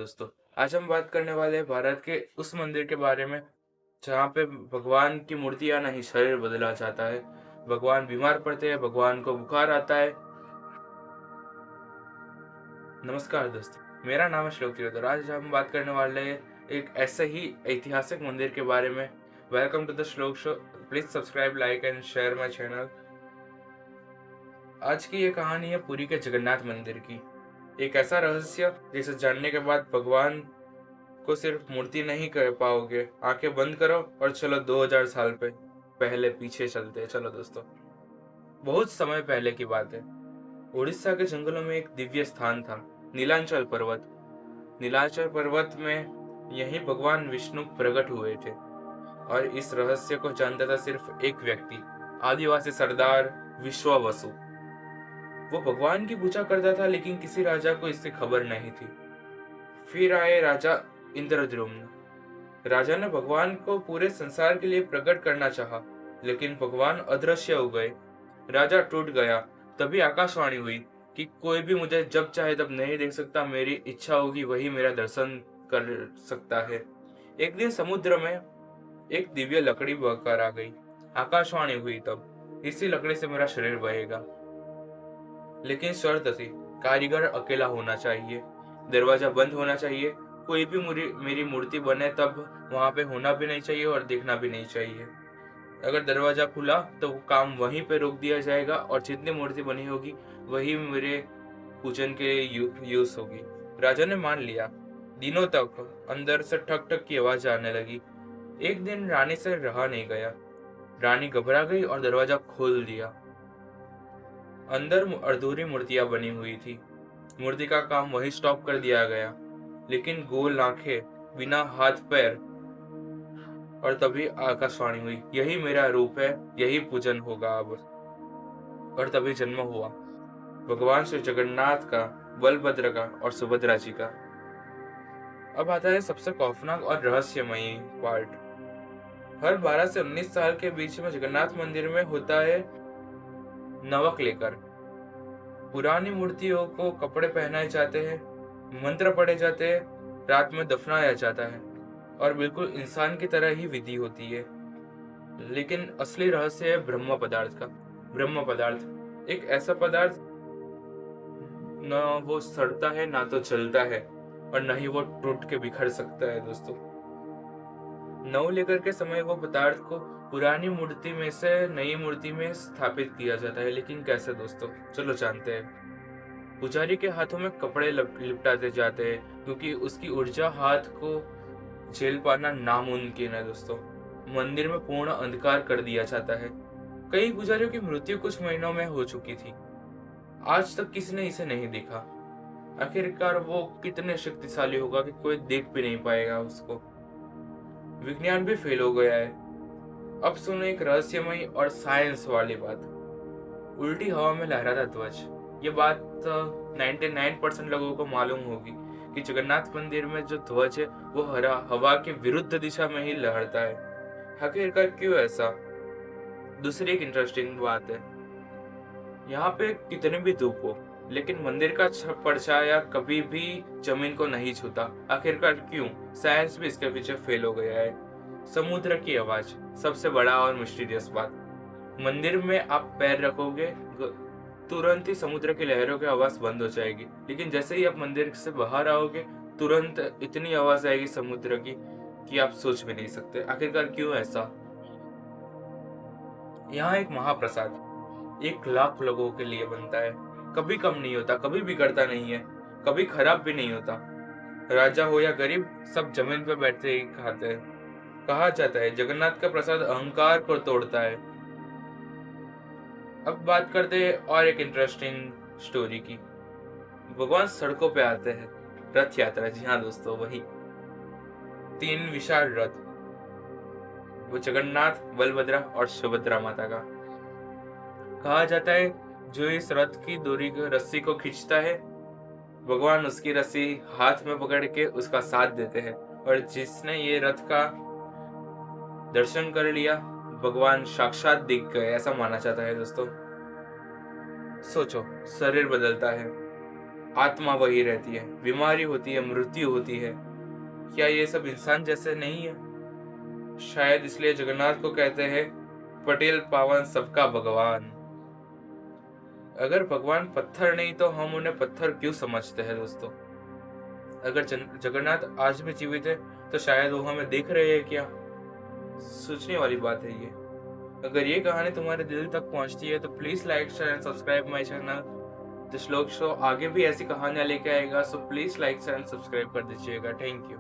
दोस्तों, आज हम बात करने वाले हैं भारत के उस मंदिर के बारे में जहाँ पे भगवान की मूर्ति या नहीं शरीर बदला जाता है। भगवान बीमार पड़ते हैं, भगवान को बुखार आता है। नमस्कार दोस्तों, मेरा नाम है श्लोक तिवारी और आज हम बात करने वाले हैं एक ऐसे ही ऐतिहासिक मंदिर के बारे में। वेलकम टू द श्लोक show. Please subscribe, like and share my channel. आज की ये कहानी है पुरी के जगन्नाथ मंदिर की। एक ऐसा रहस्य जिसे जानने के बाद भगवान को सिर्फ मूर्ति नहीं कर पाओगे। आंखें बंद करो और चलो 2000 साल पहले पीछे चलते हैं। चलो दोस्तों, बहुत समय पहले की बात है। उड़ीसा के जंगलों में एक दिव्य स्थान था, नीलांचल पर्वत। नीलांचल पर्वत में यही भगवान विष्णु प्रकट हुए थे और इस रहस्य को जानता था सिर्फ एक व्यक्ति, आदिवासी सरदार विश्वावसु। वो भगवान की पूजा करता था लेकिन किसी राजा को इससे खबर नहीं थी। फिर आए राजा इंद्रद्युम्न। राजा ने भगवान को पूरे संसार के लिए प्रकट करना चाहा, लेकिन भगवान अदृश्य हो गए। राजा टूट गया। तभी आकाशवाणी हुई कि कोई भी मुझे जब चाहे तब नहीं देख सकता, मेरी इच्छा होगी वही मेरा दर्शन कर सकता है। एक दिन समुद्र में एक दिव्य लकड़ी बहकर आ गई। आकाशवाणी हुई तब, इसी लकड़ी से मेरा शरीर बहेगा, लेकिन शर्त थी, कारीगर अकेला होना चाहिए, दरवाजा बंद होना चाहिए, कोई भी मेरी मूर्ति बने तब वहां पे होना भी नहीं चाहिए और देखना भी नहीं चाहिए। अगर दरवाजा खुला तो वो काम वहीं पे रोक दिया जाएगा और जितनी मूर्ति बनी होगी वही मेरे पूजन के यूज होगी। राजा ने मान लिया। दिनों तक अंदर से ठक ठक की आवाज आने लगी। एक दिन रानी से रहा नहीं गया। रानी घबरा गई और दरवाजा खोल दिया। अंदर अधूरी मूर्तियां बनी हुई थी। मूर्ति का काम वही स्टॉप कर दिया गया, लेकिन गोल आंखें, बिना हाथ पैर। और तभी आकाशवाणी हुई, यही मेरा रूप है, यही पूजन होगा अब। और तभी जन्म हुआ भगवान श्री जगन्नाथ का, बलभद्र का और सुभद्रा जी का। अब आता है सबसे खौफनाक और रहस्यमयी पार्ट। हर 12 से 19 साल के बीच में जगन्नाथ मंदिर में होता है नवक लेकर। पुरानी मूर्तियों को कपड़े पहनाए जाते हैं, मंत्र पढ़े जाते हैं, रात में दफनाया जाता है और बिल्कुल इंसान की तरह ही विधि होती है। लेकिन असली रहस्य है ब्रह्म पदार्थ का। ब्रह्म पदार्थ एक ऐसा पदार्थ, न वो सड़ता है ना तो जलता है और न ही वो टूट के बिखर सकता है दोस्तों। नव लेकर के समय वो पदार्थ को पुरानी मूर्ति में से नई मूर्ति में स्थापित किया जाता है। लेकिन कैसे दोस्तों, चलो जानते हैं। पुजारी के हाथों में कपड़े लिपटाते जाते हैं क्योंकि उसकी ऊर्जा हाथ को झेल पाना नामुमकिन है दोस्तों। मंदिर में पूर्ण अंधकार कर दिया जाता है। कई पुजारियों की मृत्यु कुछ महीनों में हो चुकी थी। आज तक किसी ने इसे नहीं देखा। आखिरकार वो कितने शक्तिशाली होगा कि कोई देख भी नहीं पाएगा उसको। विज्ञान भी फेल हो गया है। अब सुनो एक रहस्यमयी और साइंस वाली बात। उल्टी हवा में लहराता ध्वज। ये बात 99% लोगों को मालूम होगी कि जगन्नाथ मंदिर में जो ध्वज है वो हवा के विरुद्ध दिशा में ही लहरता है। आखिरकार क्यों ऐसा? दूसरी एक इंटरेस्टिंग बात है, यहाँ पे कितने भी धूप हो लेकिन मंदिर का परछाया कभी भी जमीन को नहीं छूता। आखिरकार क्यों? साइंस भी इसके पीछे फेल हो गया है। समुद्र की आवाज, सबसे बड़ा और मिस्टीरियस बात। मंदिर में आप पैर रखोगे तुरंत ही समुद्र की लहरों की आवाज बंद हो जाएगी, लेकिन जैसे ही आप मंदिर से बाहर आओगे तुरंत इतनी आवाज आएगी समुद्र की कि आप सोच भी नहीं सकते। आखिरकार क्यों ऐसा? यहाँ एक महाप्रसाद 1 लाख लोगों के लिए बनता है। कभी कम नहीं होता, कभी बिगड़ता नहीं है, कभी खराब भी नहीं होता। राजा हो या गरीब, सब जमीन पर बैठते ही खाते हैं। कहा जाता है जगन्नाथ का प्रसाद अहंकार को तोड़ता है। अब बात करते हैं और एक इंटरेस्टिंग स्टोरी की। भगवान सड़कों पे आते हैं, रथ यात्रा। जी हाँ दोस्तों, वही 3 विशाल रथ, वो जगन्नाथ, बलभद्रा और सुभद्रा माता का। कहा जाता है जो इस रथ की रस्सी को खींचता है, भगवान उसकी रस्सी हाथ में पकड़ के उसका साथ देते हैं। और जिसने ये रथ का दर्शन कर लिया, भगवान साक्षात दिख गए, ऐसा माना जाता है दोस्तों। सोचो, शरीर बदलता है, आत्मा वही रहती है, बीमारी होती है, मृत्यु होती है। क्या ये सब इंसान जैसे नहीं है? शायद इसलिए जगन्नाथ को कहते हैं पटेल पावन सबका भगवान। अगर भगवान पत्थर नहीं तो हम उन्हें पत्थर क्यों समझते हैं दोस्तों? अगर जगन्नाथ आज भी जीवित है तो शायद वो हमें देख रहे हैं क्या? सोचने वाली बात है ये। अगर ये कहानी तुम्हारे दिल तक पहुंचती है तो please like share and subscribe my channel. The श्लोक शो आगे भी ऐसी कहानियां लेके आएगा, so please like share and subscribe कर दीजिएगा। Thank you.